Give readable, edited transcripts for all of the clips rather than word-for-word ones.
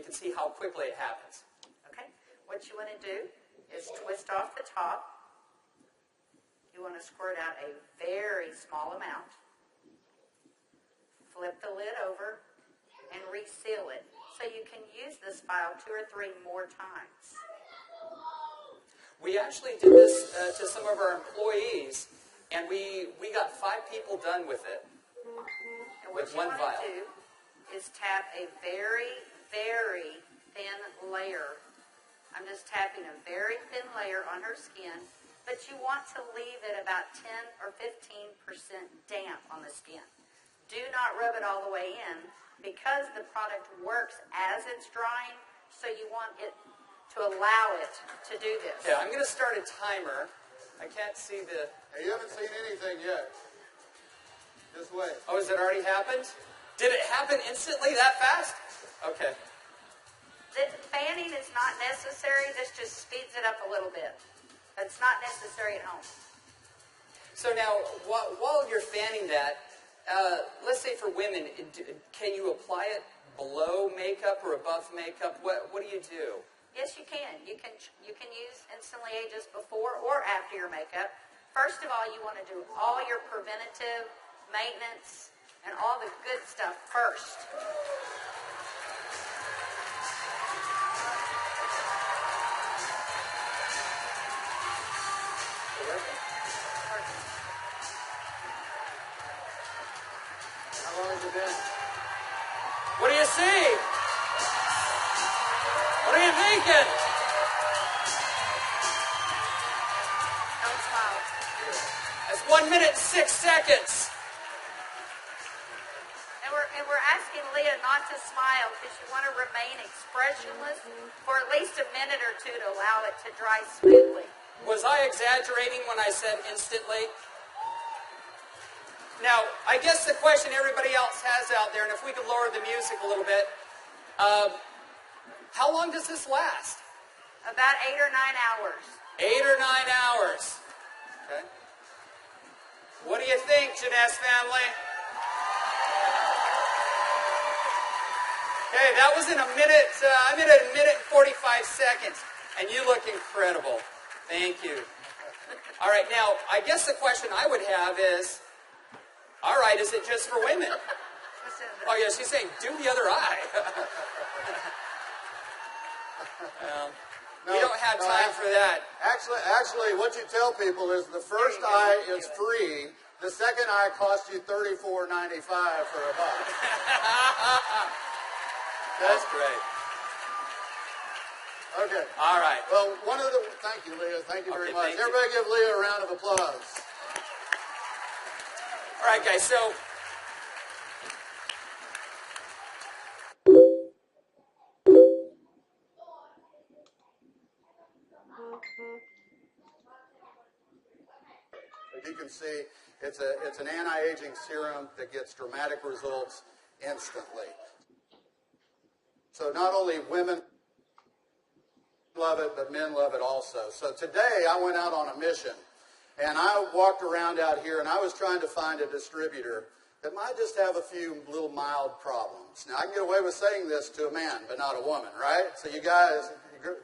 can see how quickly it happens. Okay, what you want to do is twist off the top. You want to squirt out a very small amount. Flip the lid over and reseal it so you can use this file 2 or 3 more times. We actually did this to some of our employees, and we got 5 people done with it. And what you want to do is tap a very, very thin layer. I'm just tapping a very thin layer on her skin, but you want to leave it about 10 or 15% damp on the skin. Do not rub it all the way in because the product works as it's drying, so you want it to allow it to do this. Okay, I'm going to start a timer. I can't see the... Hey, you haven't seen anything yet. Just wait. Oh, has it already happened? Did it happen instantly that fast? Okay. The fanning is not necessary. This just speeds it up a little bit. It's not necessary at home. So now, while you're fanning that, let's say for women, can you apply it below makeup or above makeup? What do you do? Yes, you can. You can use Instantly Ageless before or after your makeup. First of all, you want to do all your preventative maintenance and all the good stuff first. How long has it been? What do you see? What are you thinking? Don't smile. That's 1 minute and 6 seconds. And we're asking Leah not to smile because you want to remain expressionless for at least a minute or 2 to allow it to dry smoothly. Was I exaggerating when I said instantly? Now, I guess the question everybody else has out there, and if we could lower the music a little bit, how long does this last? About 8 or 9 hours. 8 or 9 hours. Okay. What do you think, Jeunesse family? Okay, that was in a minute. I'm at a minute and 45 seconds, and you look incredible. Thank you. All right, now, I guess the question I would have is, all right, is it just for women? Oh, yeah, she's saying, do the other eye. We don't have time for that. Actually, what you tell people is the first eye is free. The second eye costs you $34.95 for a buck. That's great. Okay. All right. Well, thank you, Leah. Thank you very much. Thank you. Everybody give Leah a round of applause. All right, guys, so as you can see, it's an anti-aging serum that gets dramatic results instantly. So not only women love it, but men love it also. So today I went out on a mission, and I walked around out here, and I was trying to find a distributor that might just have a few little mild problems. Now, I can get away with saying this to a man, but not a woman, right? So you guys,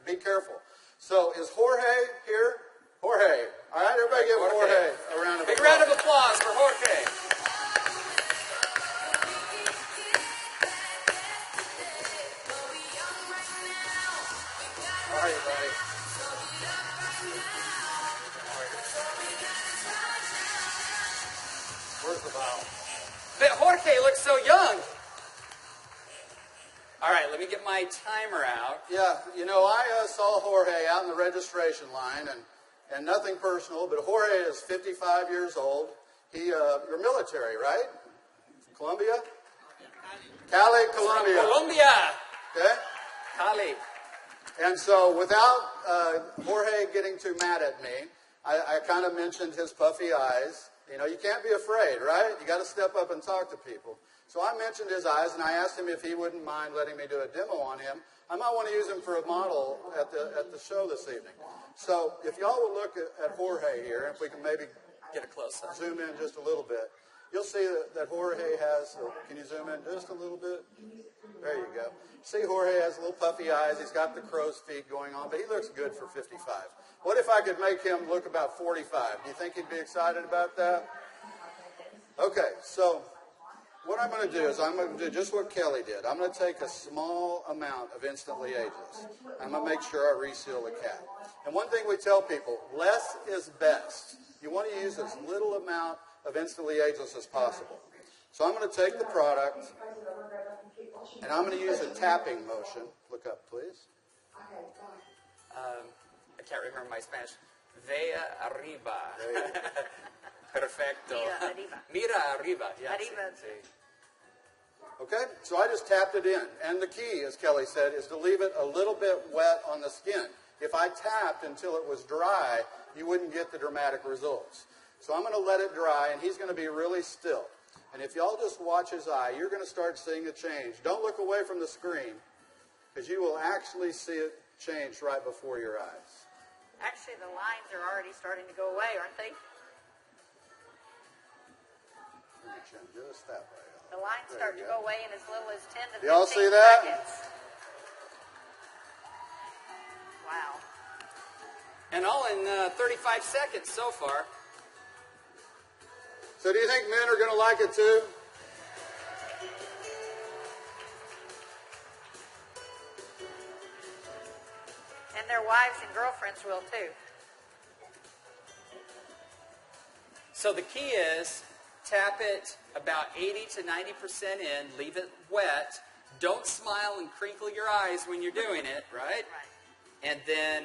be careful. So is Jorge here? Jorge. All right, everybody give Jorge a round of applause. Big round of applause for Jorge. How are you, buddy? Where's the vial? But Jorge looks so young. All right, let me get my timer out. Yeah, you know, I saw Jorge out in the registration line, and nothing personal, but Jorge is 55 years old. You're military, right? Colombia? Cali, Colombia. Colombia. Okay? Cali. And so without Jorge getting too mad at me, I kind of mentioned his puffy eyes. You know, you can't be afraid, right? You got to step up and talk to people. So I mentioned his eyes, and I asked him if he wouldn't mind letting me do a demo on him. I might want to use him for a model at the show this evening. So if y'all will look at Jorge here, if we can maybe Get a close-up. zoom in just a little bit. you'll see that Jorge has, can you zoom in just a little bit? There you go. See, Jorge has little puffy eyes. He's got the crow's feet going on, but he looks good for 55. What if I could make him look about 45? Do you think he'd be excited about that? Okay, so what I'm going to do is I'm going to do just what Kelly did. I'm going to take a small amount of Instantly Ageless. I'm going to make sure I reseal the cap. And one thing we tell people, less is best. You want to use as little amount of Instantly Ageless as possible. So I'm going to take the product, and I'm going to use a tapping motion. Look up, please. I can't remember my Spanish. Vea arriba. Perfecto. Mira arriba. Yes. Arriba. Okay, so I just tapped it in. And the key, as Kelly said, is to leave it a little bit wet on the skin. If I tapped until it was dry, you wouldn't get the dramatic results. So I'm going to let it dry, and he's going to be really still. And if y'all just watch his eye, you're going to start seeing a change. Don't look away from the screen, because you will actually see it change right before your eyes. Actually, the lines are already starting to go away, aren't they? Just that way. The lines start to go away in as little as 10 to 15 Y'all see that? seconds. Wow. And all in 35 seconds so far. So do you think men are going to like it too? And their wives and girlfriends will too. So the key is tap it about 80 to 90% in, leave it wet. Don't smile and crinkle your eyes when you're doing it, right? Right. And then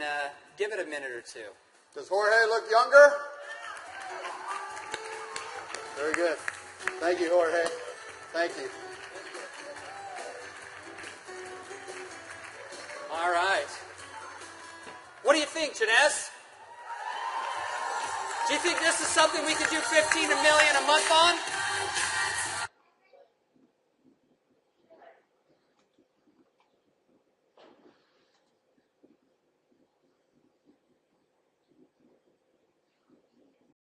give it a minute or two. Does Jorge look younger? Very good. Thank you, Jorge. Thank you. All right. What do you think, Jeunesse? Do you think this is something we could do 15 million a month on?